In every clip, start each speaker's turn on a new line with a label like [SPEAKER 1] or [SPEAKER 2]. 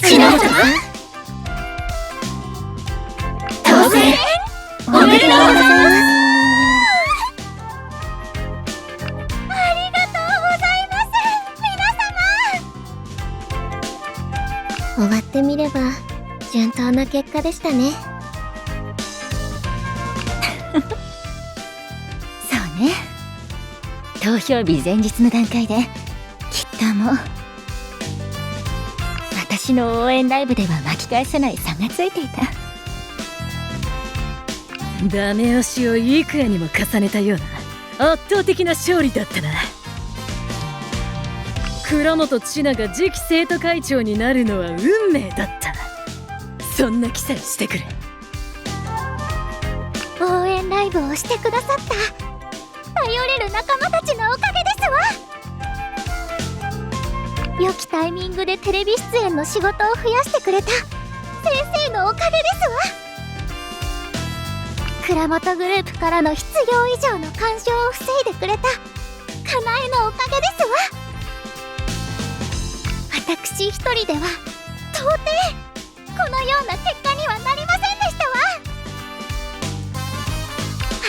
[SPEAKER 1] ちなさん、当選おめでとうございます。
[SPEAKER 2] ありがとうございます、皆様。
[SPEAKER 3] 終わってみれば順当な結果でしたね。
[SPEAKER 1] そうね、投票日前日の段階できっともう私の応援ライブでは巻き返せない差がついていた。
[SPEAKER 4] ダメ押しをいくらにも重ねたような圧倒的な勝利だったな。倉本千奈が次期生徒会長になるのは運命だった。そんな記載してくれ。
[SPEAKER 2] 応援ライブをしてくださった頼れる仲間たちのおかげですわ。良きタイミングでテレビ出演の仕事を増やしてくれた先生のおかげですわ。倉本グループからの必要以上の干渉を防いでくれたかなえのおかげですわ。私一人では到底このような結果にはなりませんでした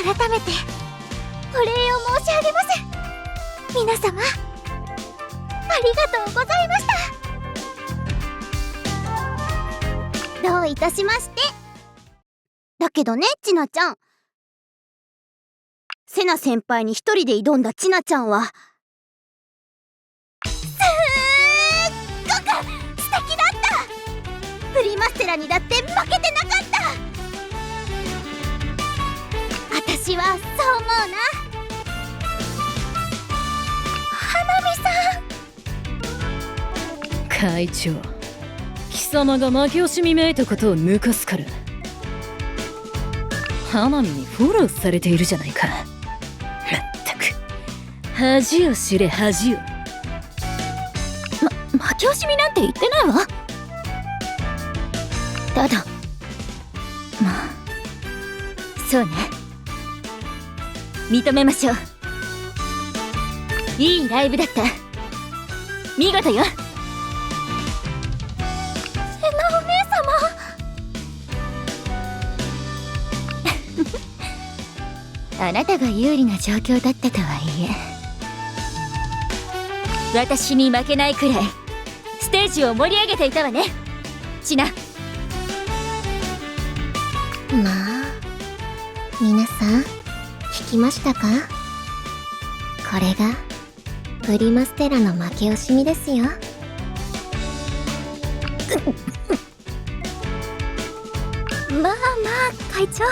[SPEAKER 2] わ。改めてお礼を申し上げます。皆様ありがとうございました。どういたしまして。だけどね、ちなちゃん、セナ先輩に一人で挑んだちなちゃんはすっごく素敵だった。プリマステラにだって負けてなかった。私はそう思うな。花見さん。
[SPEAKER 4] 会長、貴様が負け惜しみめいたことを抜かすから花見にフォローされているじゃないか。まったく恥を知れ恥を。
[SPEAKER 1] 負け惜しみなんて言ってないわ。ただまあそうね、認めましょう。いいライブだった。見事よ。
[SPEAKER 2] セナお姉様。
[SPEAKER 1] あなたが有利な状況だったとはいえ、私に負けないくらいステージを盛り上げていたわね、ちな。
[SPEAKER 3] まあ皆さん聞きましたか。これがプリマステラの負け惜しみですよ。
[SPEAKER 2] まあまあ会長、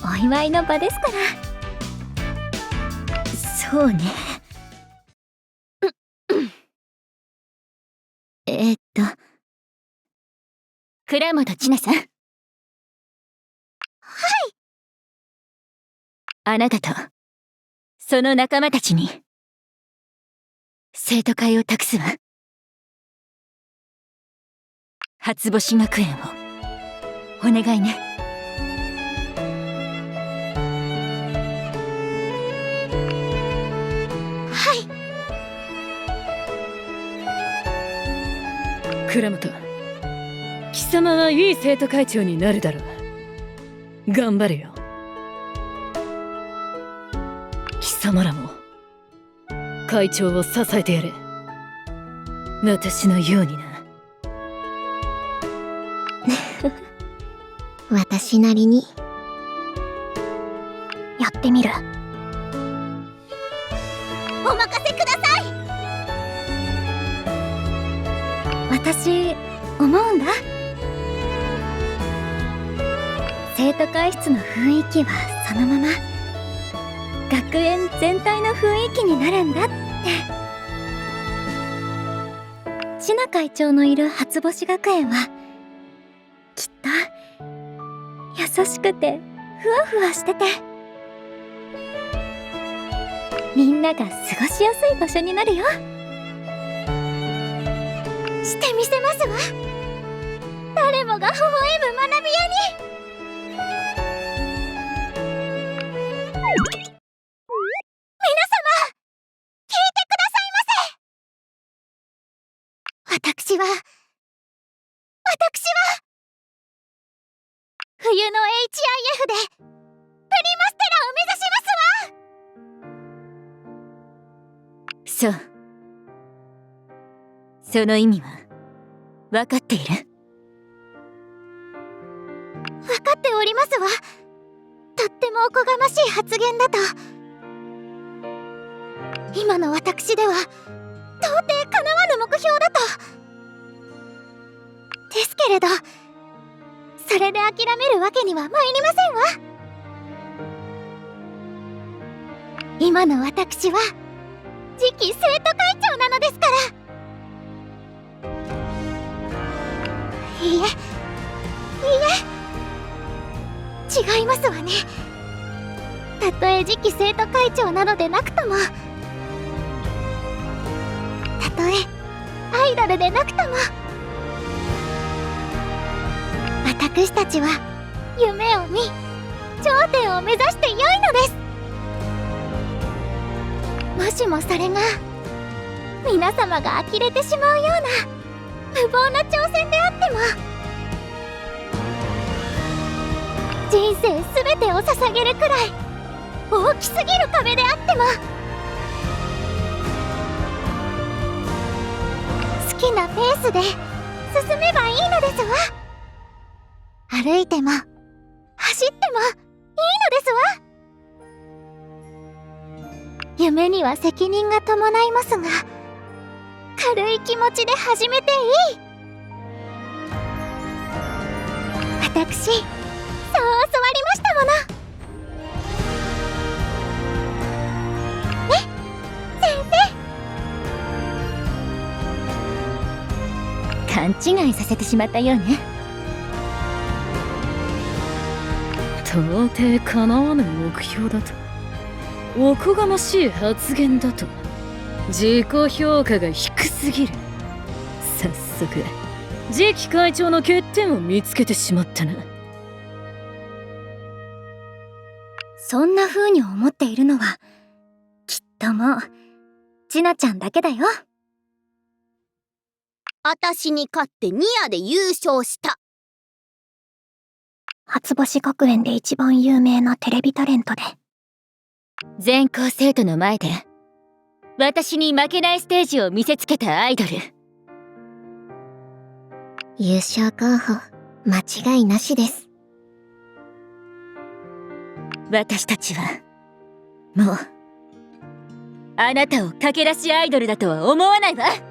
[SPEAKER 2] お祝いの場ですから。
[SPEAKER 1] そうね。倉本千奈さん。はい。あなたとその仲間たちに生徒会を託すわ。初星学園をお願いね。
[SPEAKER 4] 倉本、貴様はいい生徒会長になるだろう。頑張れよ。貴様らも会長を支えてやれ。私のようにな。
[SPEAKER 3] 私なりに
[SPEAKER 2] やってみる。お任せください。私思うんだ。生徒会室の雰囲気はそのまま学園全体の雰囲気になるんだって。千奈会長のいる初星学園はきっと優しくてふわふわしてて、みんなが過ごしやすい場所になるよ。してみせますわ。誰もが微笑む学び屋に。皆様聞いてくださいませ。私は私は冬の HIF でプリマステラを目指しますわ。
[SPEAKER 1] そう。その意味は分かっている。
[SPEAKER 2] 分かっておりますわ。とってもおこがましい発言だと。今の私では到底かなわぬ目標だと。ですけれど、それで諦めるわけには参りませんわ。今の私は次期生徒会長なのですから。いいえ、違いますわね。たとえ次期生徒会長なのでなくとも、たとえアイドルでなくとも、私たちは夢を見、頂点を目指してよいのです。もしもそれが皆様が呆れてしまうような無謀な挑戦であっても、人生すべてを捧げるくらい大きすぎる壁であっても、好きなペースで進めばいいのですわ。歩いても走ってもいいのですわ。夢には責任が伴いますが、軽い気持ちで始めていい。私、そう教わりましたもの。ね、先生。
[SPEAKER 1] 勘違いさせてしまったようね。
[SPEAKER 4] 到底かなわぬ目標だと、おこがましい発言だと、自己評価が低すぎる。早速次期会長の欠点を見つけてしまったな。
[SPEAKER 2] そんな風に思っているのは、きっともうちなちゃんだけだよ。
[SPEAKER 5] 私に勝ってニアで優勝した。
[SPEAKER 2] 初星学園で一番有名なテレビタレントで、
[SPEAKER 1] 全校生徒の前で私に負けないステージを見せつけたアイドル。
[SPEAKER 3] 優勝候補、間違いなしです。
[SPEAKER 1] 私たちはもうあなたを駆け出しアイドルだとは思わないわ。